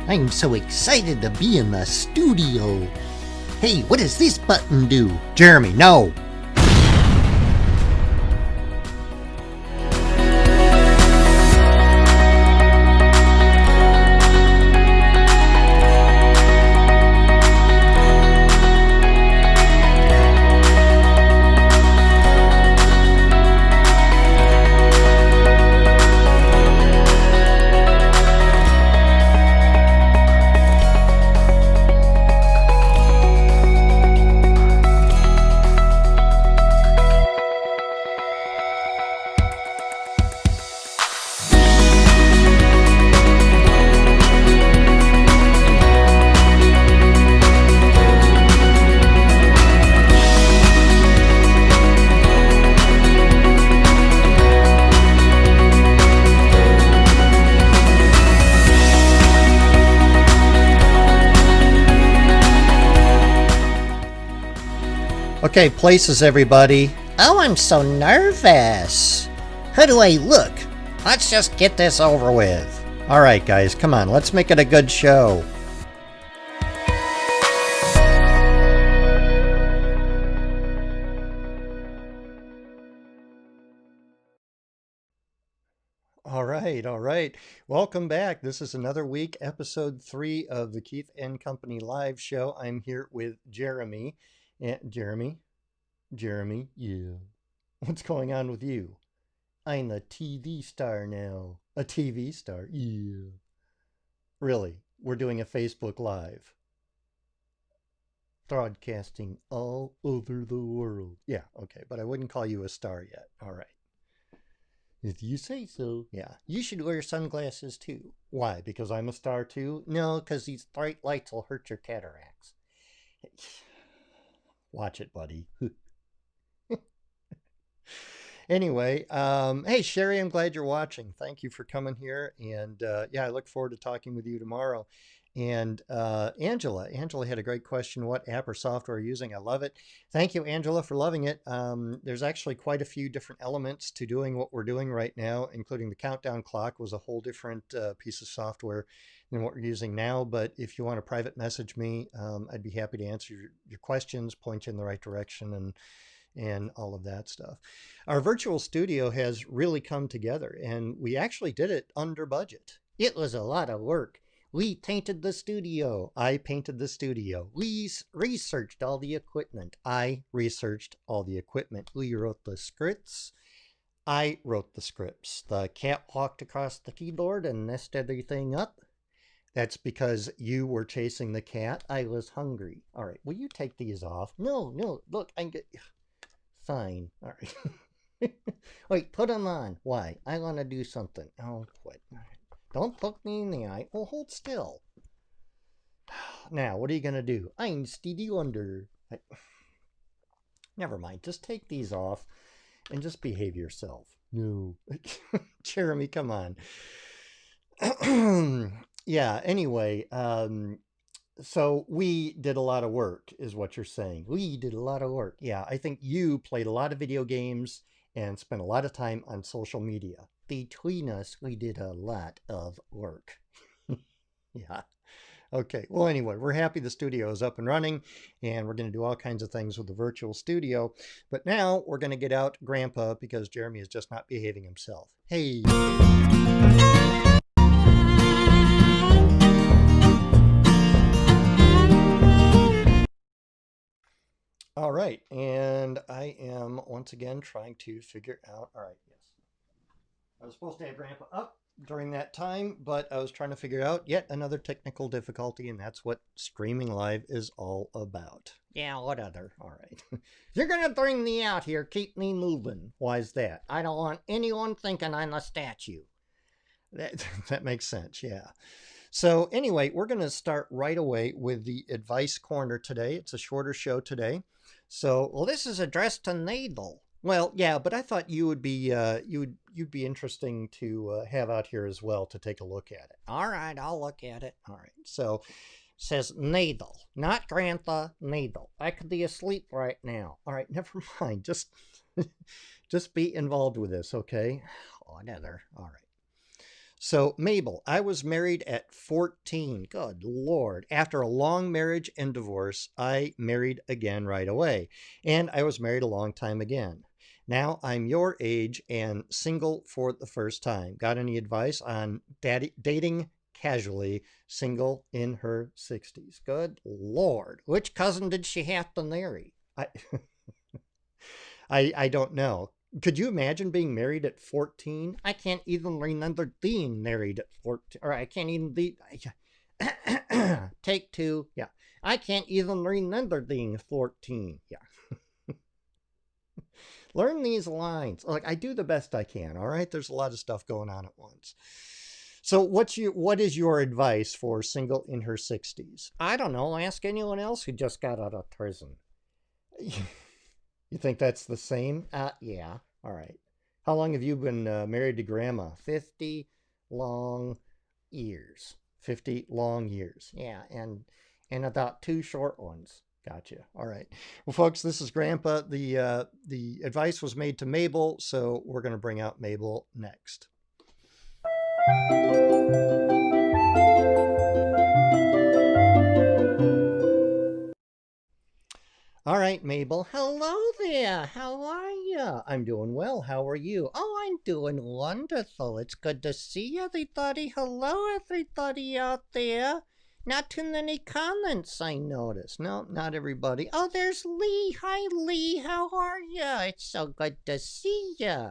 I'm so excited to be in the studio. Hey, what does this button do? Jeremy, no! Okay, places, everybody. Oh, I'm so nervous. How do I look? Let's just get this over with. All right, guys, come on. Let's make it a good show. All right. Welcome back. This is another week, episode 3 of the Keith and Company live show. I'm here with Jeremy. Jeremy, yeah. What's going on with you? I'm a TV star now. A TV star? Yeah. Really? We're doing a Facebook Live. Broadcasting all over the world. Yeah, okay, but I wouldn't call you a star yet. All right. If you say so. Yeah. You should wear sunglasses too. Why? Because I'm a star too? No, because these bright lights will hurt your cataracts. Watch it, buddy. Anyway, hey, Sherry, I'm glad you're watching. Thank you for coming here. And yeah, I look forward to talking with you tomorrow. And Angela had a great question. What app or software are you using? I love it. Thank you, Angela, for loving it. There's actually quite a few different elements to doing what we're doing right now, including the countdown clock was a whole different piece of software than what we're using now. But if you want to private message me, I'd be happy to answer your questions, point you in the right direction, and all of that stuff. Our virtual studio has really come together, and we actually did it under budget. It was a lot of work. We painted the studio. I painted the studio. We researched all the equipment. I researched all the equipment. We wrote the scripts. I wrote the scripts. The cat walked across the keyboard and messed everything up. That's because you were chasing the cat. I was hungry. All right, will you take these off? No, look, I'm good. Fine. All right. Wait, put them on. Why? I want to do something. Oh, quit. All right. Don't look me in the eye. Well, hold still. Now, what are you going to do? I'm Stevie Wonder. Never mind. Just take these off and just behave yourself. No. Jeremy, come on. Yeah, anyway, so we did a lot of work is what you're saying. We did a lot of work. Yeah, I think you played a lot of video games and spent a lot of time on social media. Between us, we did a lot of work. Yeah. Okay. Well, anyway, we're happy the studio is up and running, and we're going to do all kinds of things with the virtual studio. But now we're going to get out Grandpa because Jeremy is just not behaving himself. Hey. All right, and I am once again trying to figure out, all right, yes. I was supposed to have Grandpa up during that time, but I was trying to figure out yet another technical difficulty, and that's what streaming live is all about. Yeah, what other? All right. If you're going to bring me out here, keep me moving. Why is that? I don't want anyone thinking I'm a statue. That makes sense, yeah. So anyway, we're going to start right away with the advice corner today. It's a shorter show today. So, well, this is addressed to Nadel. Well, yeah, but I thought you would be you'd be interesting to have out here as well to take a look at it. All right, I'll look at it. All right. So, says Nadel, not Grandpa, Nadel. I could be asleep right now. All right, never mind. Just be involved with this, okay? Whatever. All right. So, Mabel, I was married at 14. Good Lord. After a long marriage and divorce, I married again right away. And I was married a long time again. Now I'm your age and single for the first time. Got any advice on dating casually, single in her 60s? Good Lord. Which cousin did she have to marry? I don't know. Could you imagine being married at 14? I can't even remember being married at 14. Or I can't even be. Take two. Yeah. I can't even remember being 14. Yeah. Learn these lines. Like, I do the best I can, all right? There's a lot of stuff going on at once. So what is your advice for single in her 60s? I don't know. Ask anyone else who just got out of prison. You think that's the same? Yeah. All right. How long have you been married to Grandma? 50 long years. 50 long years. Yeah, and about 2 short ones. Gotcha. All right. Well, folks, this is Grandpa. The advice was made to Mabel, so we're going to bring out Mabel next. All right, Mabel. Hello there. How are you? I'm doing well. How are you? Oh, I'm doing wonderful. It's good to see everybody. Hello, everybody out there. Not too many comments, I noticed. No, not everybody. Oh, there's Lee. Hi, Lee. How are you? It's so good to see you.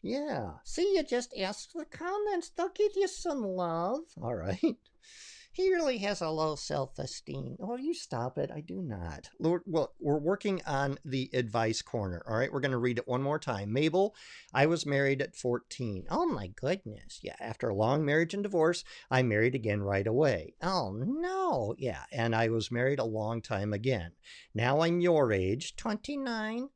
Yeah. See, you just ask for comments. They'll give you some love. All right. He really has a low self-esteem. Oh, you stop it. I do not. Well, we're working on the advice corner. All right. We're going to read it one more time. Mabel, I was married at 14. Oh, my goodness. Yeah. After a long marriage and divorce, I married again right away. Oh, no. Yeah. And I was married a long time again. Now I'm your age, 29.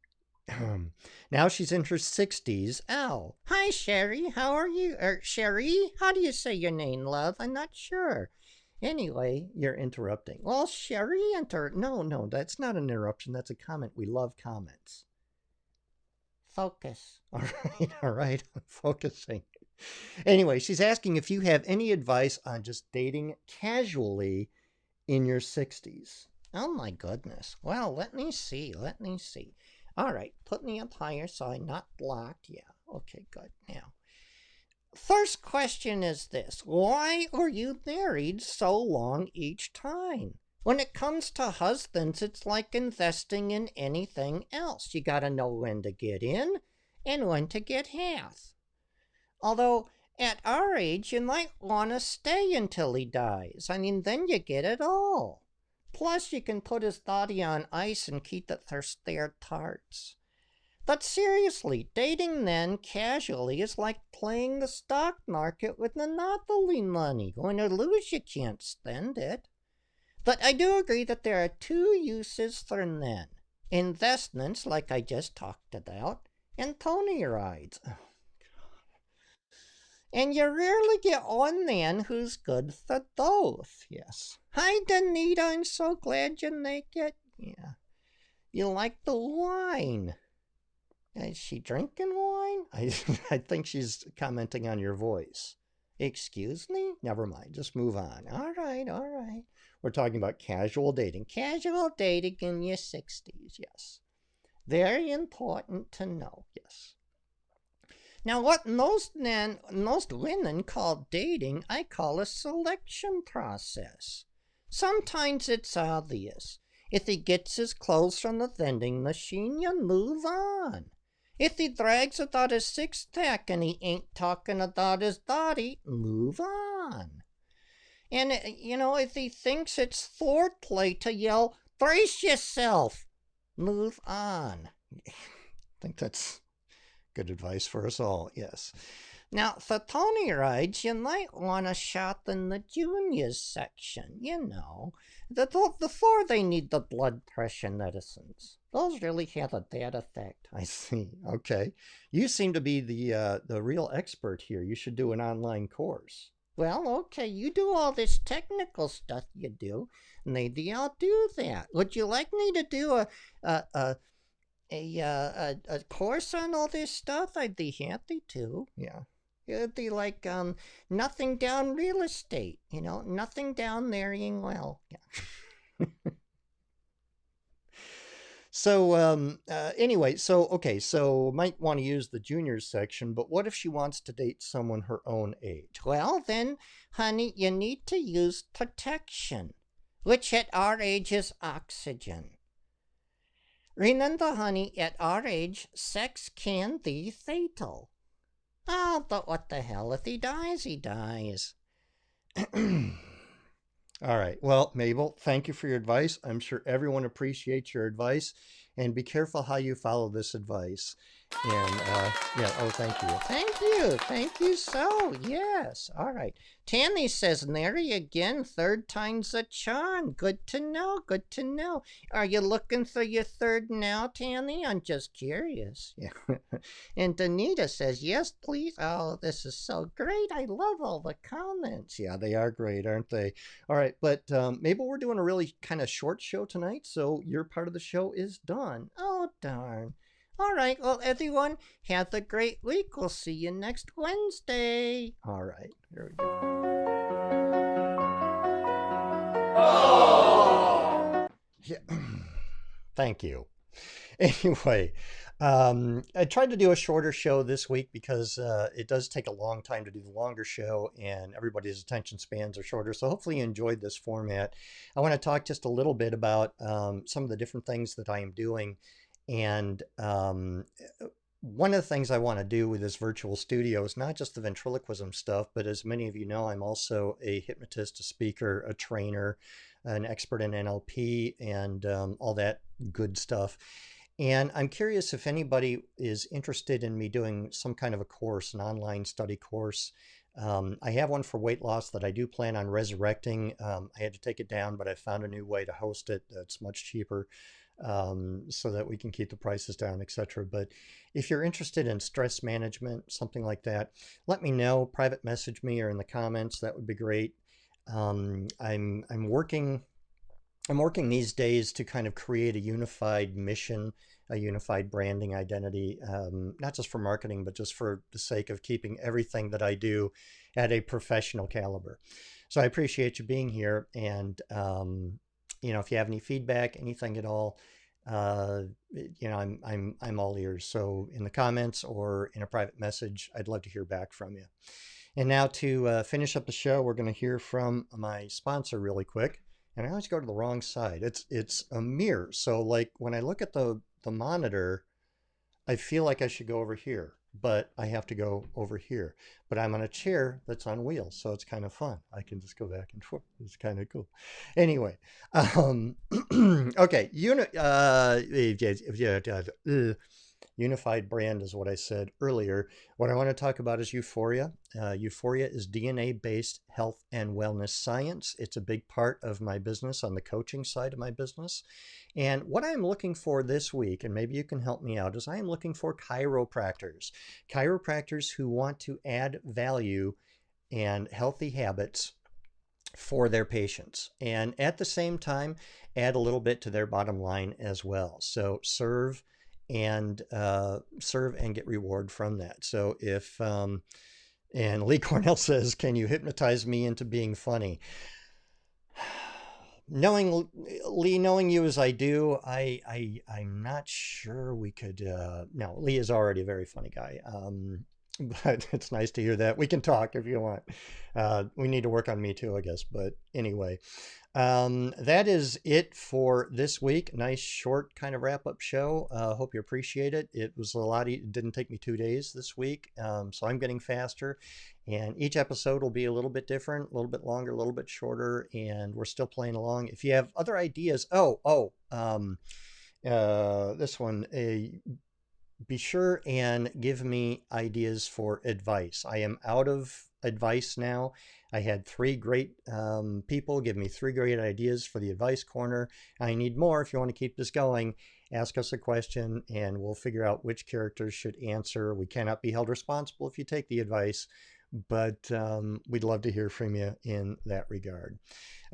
Now she's in her 60s. Oh, hi, Sherry. How are you? Sherry? How do you say your name, love? I'm not sure. Anyway, you're interrupting. Well, Sherry No, that's not an interruption. That's a comment. We love comments. Focus. All right. I'm focusing. Anyway, she's asking if you have any advice on just dating casually in your 60s. Oh my goodness. Well, let me see. All right, put me up higher so I'm not blocked. Yeah. Okay, good. Now, first question is this: why are you married so long each time? When it comes to husbands, it's like investing in anything else. You gotta know when to get in and when to get half. Although, at our age, you might want to stay until he dies. I mean, then you get it all. Plus, you can put his body on ice and keep it for spare tarts. But seriously, dating then casually is like playing the stock market with monopoly money. Win or lose, you can't spend it. But I do agree that there are 2 uses for men: investments, like I just talked about, and pony rides. And you rarely get one man who's good for both. Yes. Hi, Danita. I'm so glad you make it. Yeah. You like the wine. Is she drinking wine? I think she's commenting on your voice. Excuse me? Never mind. Just move on. All right. We're talking about casual dating. Casual dating in your 60s. Yes. Very important to know. Yes. Now, what most women call dating, I call a selection process. Sometimes it's obvious. If he gets his clothes from the vending machine, you move on. If he drags about his 6-pack and he ain't talking about his body, move on. And, if he thinks it's foreplay to yell, brace yourself, move on. I think that's good advice for us all, yes. Now, for pony rides, you might want to shop in the juniors section, before they need the blood pressure medicines. Those really have a bad effect. I see. Okay. You seem to be the real expert here. You should do an online course. Well, okay, you do all this technical stuff you do. Maybe I'll do that. Would you like me to do a course on all this stuff? I'd be happy to. Yeah. It'd be like nothing down real estate, you know, nothing down marrying well. Yeah. So anyway, so okay, so might want to use the juniors section, but what if she wants to date someone her own age? Well, then, honey, you need to use protection, which at our age is oxygen. Remember, honey, at our age, sex can be fatal. Oh, but what the hell? If he dies, he dies. All right. Well, Mabel, thank you for your advice. I'm sure everyone appreciates your advice, and be careful how you follow this advice. And yeah, oh, thank you. Thank you. Thank you so. Yes. All right. Tammy says, Nary again, third time's a charm. Good to know. Good to know. Are you looking for your third now, Tammy? I'm just curious. Yeah. And Danita says, yes, please. Oh, this is so great. I love all the comments. Yeah, they are great, aren't they? All right, but Mabel, we're doing a really kind of short show tonight, so your part of the show is done. Oh, darn. All right, well, everyone, have a great week. We'll see you next Wednesday. All right, here we go. Yeah. Thank you. Anyway, I tried to do a shorter show this week because it does take a long time to do the longer show and everybody's attention spans are shorter. So hopefully you enjoyed this format. I want to talk just a little bit about some of the different things that I am doing. And one of the things I want to do with this virtual studio is not just the ventriloquism stuff, but as many of you know, I'm also a hypnotist, a speaker, a trainer, an expert in NLP, and all that good stuff. And I'm curious if anybody is interested in me doing some kind of a course, an online study course. I have one for weight loss that I do plan on resurrecting. I had to take it down, but I found a new way to host it that's much cheaper, so that we can keep the prices down, etc. But if you're interested in stress management, something like that, let me know. Private message me or in the comments. That would be great. I'm working these days to kind of create a unified mission, a unified branding identity, not just for marketing, but just for the sake of keeping everything that I do at a professional caliber. So I appreciate you being here. And, you know, if you have any feedback, anything at all, you know, I'm all ears. So in the comments or in a private message, I'd love to hear back from you. And now to finish up the show, we're going to hear from my sponsor really quick. And I always go to the wrong side. It's a mirror. So like when I look at the monitor, I feel like I should go over here, but I have to go over here. But I'm on a chair that's on wheels, so it's kind of fun. I can just go back and forth. It's kind of cool. Anyway, okay, unified brand is what I said earlier. What I want to talk about is Euphoria. Euphoria is DNA-based health and wellness science. It's a big part of my business on the coaching side of my business. And what I'm looking for this week, and maybe you can help me out, is I am looking for chiropractors who want to add value and healthy habits for their patients, and at the same time add a little bit to their bottom line as well. So serve and get reward from that. So if and Lee Cornell says, can you hypnotize me into being funny? Knowing Lee, knowing you as I do, I'm not sure we could. No, Lee is already a very funny guy. But it's nice to hear that. We can talk if you want. We need to work on me too, I guess. But anyway, that is it for this week. Nice short kind of wrap up show. Hope you appreciate it. It was a lot. It didn't take me 2 days this week. So I'm getting faster, and each episode will be a little bit different, a little bit longer, a little bit shorter, and we're still playing along. If you have other ideas, this one, be sure and give me ideas for advice. I am out of advice now. I had 3 great people give me 3 great ideas for the advice corner. I need more. If you want to keep this going, ask us a question and we'll figure out which characters should answer. We cannot be held responsible if you take the advice, but we'd love to hear from you in that regard.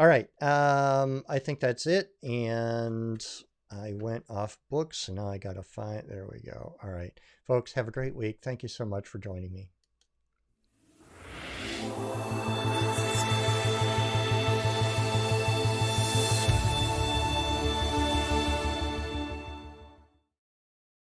All right. I think that's it. And I went off books and now I got to find, there we go. All right, folks, have a great week. Thank you so much for joining me.